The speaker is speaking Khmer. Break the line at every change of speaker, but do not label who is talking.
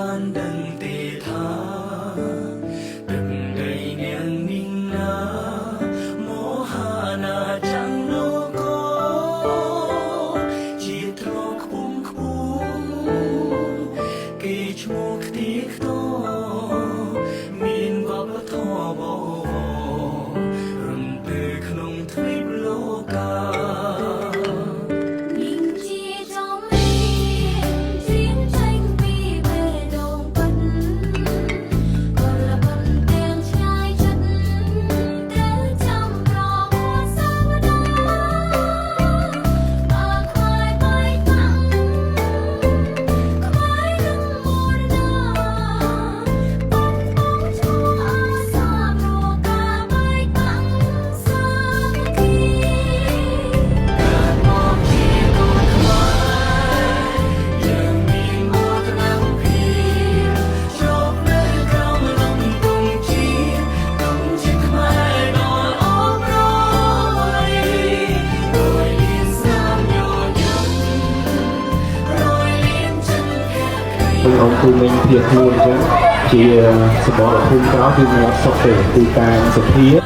បានដឹងទេថាទឹកដីនាងនេះណាមហាណាច័ន្ទលោកជាត្រកខ្ពងខ្ពស់គេឈ្មោះខ្ទីខ្ទមានវប្បធម៌បរំពើក្នុងទ្វីបលោកកា
ông thu minh thiệt luôn chứ chỉ sửa bỏ là không có thì nó sọc để từ càng sụp hiếp